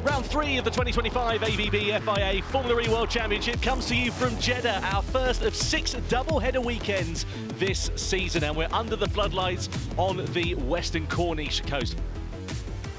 Round 3 of the 2025 ABB FIA Formula E World Championship comes to you from Jeddah, our first of 6 double-header weekends this season, and we're under the floodlights on the western Corniche coast.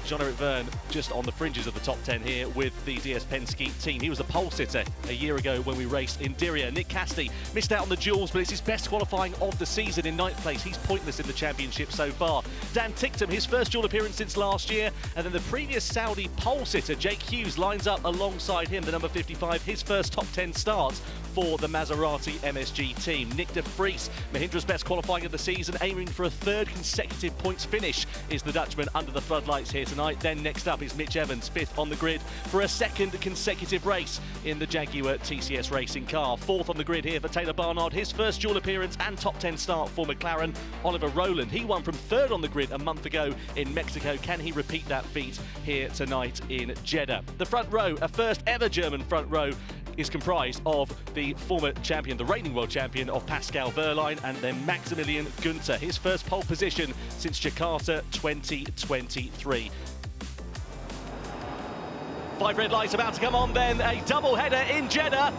Jean-Eric Vergne just on the fringes of the top 10 here with the DS Penske team. He was a pole sitter a year ago when we raced in Diriyah. Nick Cassidy missed out on the duels, but it's his best qualifying of the season in 9th place. He's pointless in the championship so far. Dan Ticktum, his first duel appearance since last year, and then the previous Saudi pole sitter, Jake Hughes, lines up alongside him, the number 55, his first top 10 starts for the Maserati MSG team. Nick de Vries, Mahindra's best qualifying of the season, aiming for a 3rd consecutive points finish, is the Dutchman under the floodlights here tonight. Then next up is Mitch Evans, 5th on the grid for a 2nd consecutive race in the Jaguar TCS racing car. 4th on the grid here for Taylor Barnard, his first dual appearance and top 10 start for McLaren. Oliver Rowland, he won from 3rd on the grid a month ago in Mexico. Can he repeat that feat here tonight in Jeddah? The front row, a first ever German front row, is comprised of the former champion, the reigning world champion of Pascal Wehrlein, and then Maximilian Günther, his first pole position since Jakarta 2023. 5 red lights about to come on then, a double header in Jeddah.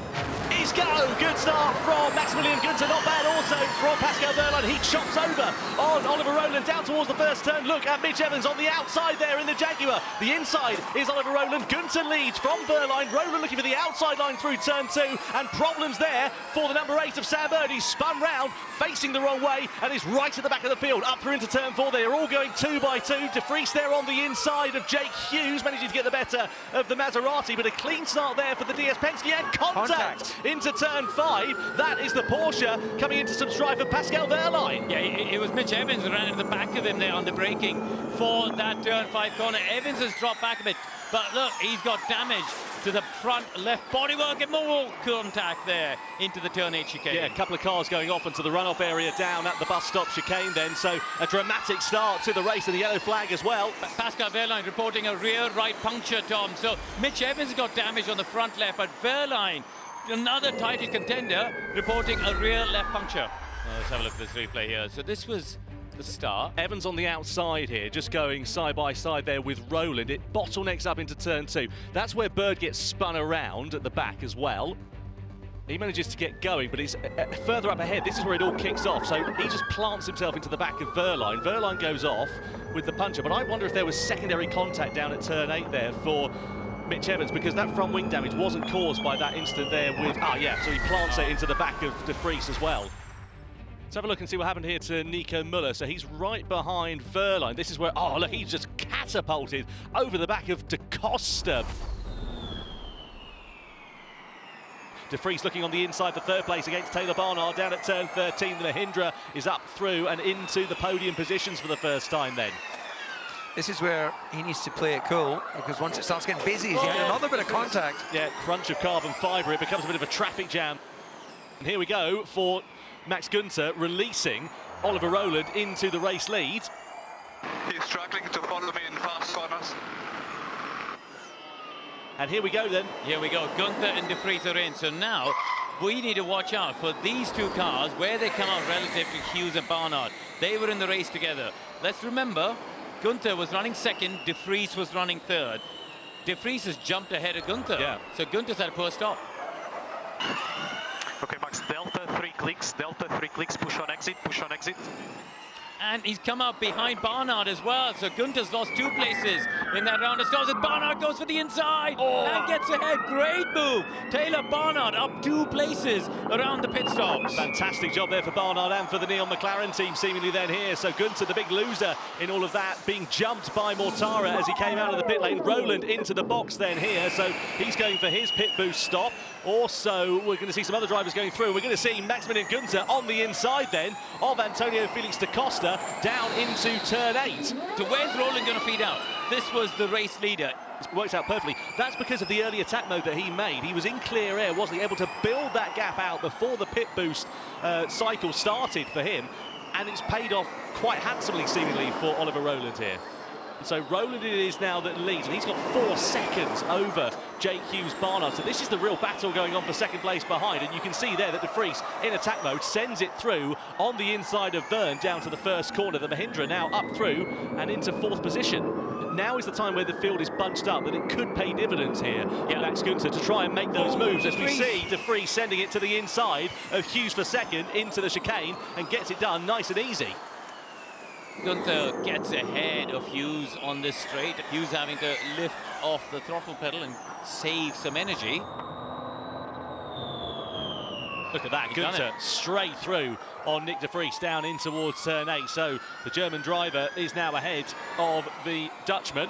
He's go! Good start from Maximilian Günther, not bad also from Pascal Wehrlein. He chops over on Oliver Rowland down towards the first turn. Look at Mitch Evans on the outside there in the Jaguar. The inside is Oliver Rowland. Günther leads from Wehrlein. Rowland looking for the outside line through turn 2, and problems there for the number 8 of Sam Bird. He's spun round, facing the wrong way, and is right at the back of the field. Up through into turn 4. They are all going 2 by 2. De Vries there on the inside of Jake Hughes, managing to get the better of the Maserati, but a clean start there for the DS Penske, and contact into turn 5. That is the Porsche coming into some strife of Pascal Wehrlein. Yeah, it was Mitch Evans who ran in the back of him there on the braking for that turn 5 corner. Evans has dropped back a bit, but look, he's got damage to the front left bodywork and more contact there into the turn 8 chicane. Yeah, a couple of cars going off into the runoff area down at the bus stop chicane then, so a dramatic start to the race and the yellow flag as well. Pascal Wehrlein reporting a rear right puncture, Tom. So Mitch Evans got damage on the front left, but Wehrlein, another title contender, reporting a rear left puncture. Let's have a look at this replay here. So this was the start. Evans on the outside here, just going side by side there with Rowland. It bottlenecks up into turn 2. That's where Bird gets spun around at the back as well. He manages to get going, but it's further up ahead. This is where it all kicks off. So he just plants himself into the back of Wehrlein. Wehrlein goes off with the puncher, but I wonder if there was secondary contact down at turn 8 there for Mitch Evans, because that front wing damage wasn't caused by that instant there with, so he plants it into the back of de Vries as well. Let's have a look and see what happened here to Nico Müller. So he's right behind Wehrlein. This is where, look, he's just catapulted over the back of De Costa. De Vries looking on the inside for 3rd place against Taylor Barnard down at turn 13. The Mahindra is up through and into the podium positions for the first time then. This is where he needs to play it cool, because once it starts getting busy, he's getting another bit of contact. Yeah, crunch of carbon fibre, it becomes a bit of a traffic jam. And here we go for Max Günther releasing Oliver Rowland into the race lead. He's struggling to follow me in fast corners. And here we go then. Here we go, Günther and de Vries are in. So now we need to watch out for these two cars, where they come out relative to Hughes and Barnard. They were in the race together. Let's remember, Günther was running 2nd, de Vries was running 3rd. De Vries has jumped ahead of Günther. Yeah. So Günther's had a poor stop. Okay, Max, delta 3 clicks, push on exit. And he's come out behind Barnard as well, so Günther's lost 2 places in that round of stops, and Barnard goes for the inside and gets ahead. Great move. Taylor Barnard up 2 places around the pit stops. Fantastic job there for Barnard and for the Neon McLaren team seemingly then here. So Günther, the big loser in all of that, being jumped by Mortara as he came out of the pit lane. Rowland into the box then here, so he's going for his pit boost stop. Also, we're going to see some other drivers going through. We're going to see Maximilian Günther on the inside then of Antonio Felix da Costa down into turn 8. So where's Rowland going to feed out? This was the race leader. It works out perfectly. That's because of the early attack mode that he made. He was in clear air, wasn't he? Able to build that gap out before the pit boost cycle started for him. And it's paid off quite handsomely, seemingly, for Oliver Rowland here. So Rowland it is now that leads, and he's got 4 seconds over Jake Hughes Barnard. So this is the real battle going on for second place behind, and you can see there that De Vries in attack mode sends it through on the inside of Verne down to the first corner. The Mahindra now up through and into fourth position. Now is the time where the field is bunched up, that it could pay dividends here for Max Günther to try and make those moves, as we see De Vries sending it to the inside of Hughes for second into the chicane and gets it done nice and easy. Günther gets ahead of Hughes on this straight. Hughes having to lift off the throttle pedal and save some energy. Look at that, Günther straight through on Nick De Vries down in towards turn 8. So the German driver is now ahead of the Dutchman.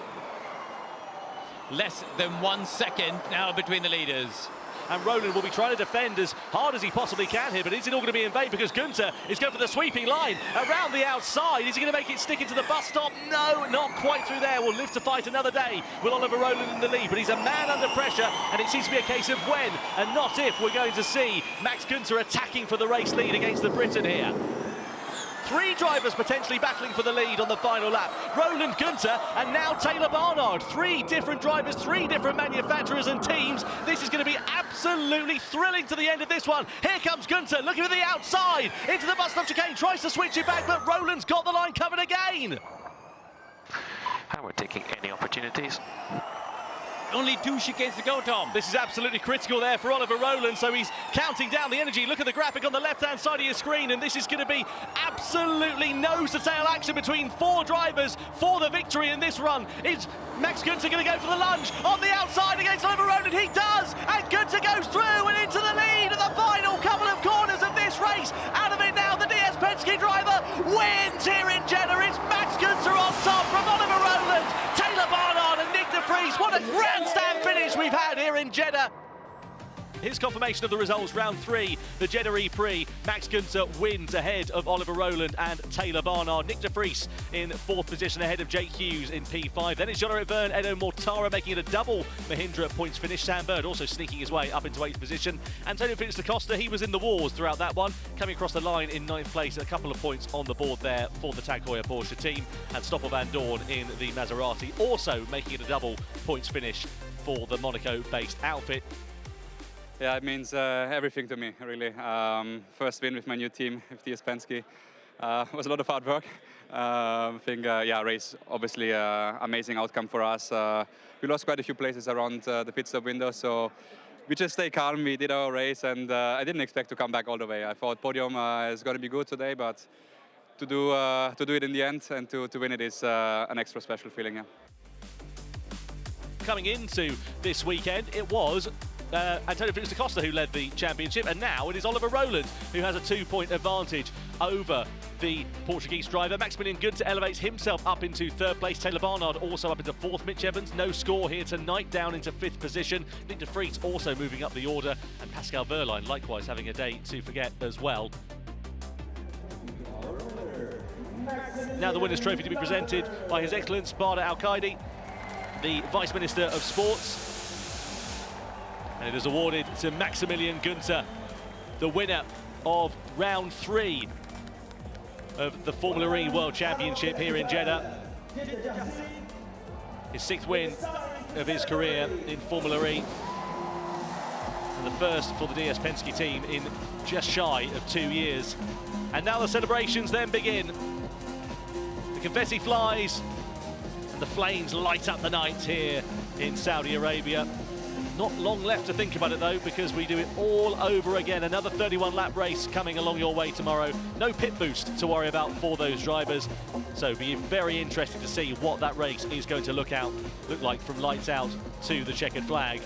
Less than 1 second now between the leaders. And Rowland will be trying to defend as hard as he possibly can here, but is it all going to be in vain, because Günther is going for the sweeping line around the outside. Is he going to make it stick into the bus stop? No, not quite through there. We'll live to fight another day with Oliver Rowland in the lead, but he's a man under pressure, and it seems to be a case of when and not if we're going to see Max Günther attacking for the race lead against the Briton here. 3 drivers potentially battling for the lead on the final lap. Rowland, Günther, and now Taylor Barnard. 3 different drivers, 3 different manufacturers and teams. This is going to be absolutely thrilling to the end of this one. Here comes Günther, looking at the outside, into the bus stop chicane, tries to switch it back, but Rowland's got the line covered again. And we're taking any opportunities. Only 2 chicanes to go, Tom. This is absolutely critical there for Oliver Rowland, so he's counting down the energy. Look at the graphic on the left-hand side of your screen, and this is going to be absolutely nose-to-tail action between 4 drivers for the victory in this run. Is Max Günther going to go for the lunge on the outside against Oliver Rowland? He does, and Günther goes through and into the lead at the final couple of corners of this race. Out of it now, the DS Penske driver wins here in Jeddah. It's Max Günther on top from Oliver Rowland, Taylor Barnard and Nick De Vries. What a grandstand finish we've had here in Jeddah. Here's confirmation of the results. Round 3, the Jeddah E-Prix. Max Günther wins ahead of Oliver Rowland and Taylor Barnard. Nick De Vries in 4th position ahead of Jake Hughes in P5. Then it's Jean-Eric Verne, Edo Mortara making it a double Mahindra points finish. Sam Bird also sneaking his way up into 8th position. Antonio Felix da Costa, he was in the wars throughout that one, coming across the line in 9th place. A couple of points on the board there for the Tag Heuer Porsche team. And Stoffel van Dorn in the Maserati, also making it a double points finish for the Monaco-based outfit. Yeah, it means everything to me, really. First win with my new team, with DS Penske. Was a lot of hard work. I think, yeah, race, obviously, amazing outcome for us. We lost quite a few places around the pit stop window, so we just stay calm. We did our race, and I didn't expect to come back all the way. I thought podium is going to be good today, but to do it in the end and to win it is an extra special feeling. Yeah. Coming into this weekend, it was Antonio Felix da Costa who led the championship, and now it is Oliver Rowland who has a 2-point advantage over the Portuguese driver. Maximilian Günther elevates himself up into 3rd place. Taylor Barnard also up into 4th. Mitch Evans, no score here tonight, down into 5th position. Nick De Vries also moving up the order, and Pascal Wehrlein likewise having a day to forget as well. Now the winner's trophy to be presented by His Excellence Bader Al-Qaidi, the Vice Minister of Sports. And it is awarded to Maximilian Günther, the winner of round 3 of the Formula E World Championship here in Jeddah. His 6th win of his career in Formula E, and the first for the DS Penske team in just shy of 2 years. And now the celebrations then begin. The confetti flies and the flames light up the night here in Saudi Arabia. Not long left to think about it though, because we do it all over again. Another 31-lap race coming along your way tomorrow. No pit boost to worry about for those drivers. So be very interesting to see what that race is going to look like from lights out to the checkered flag.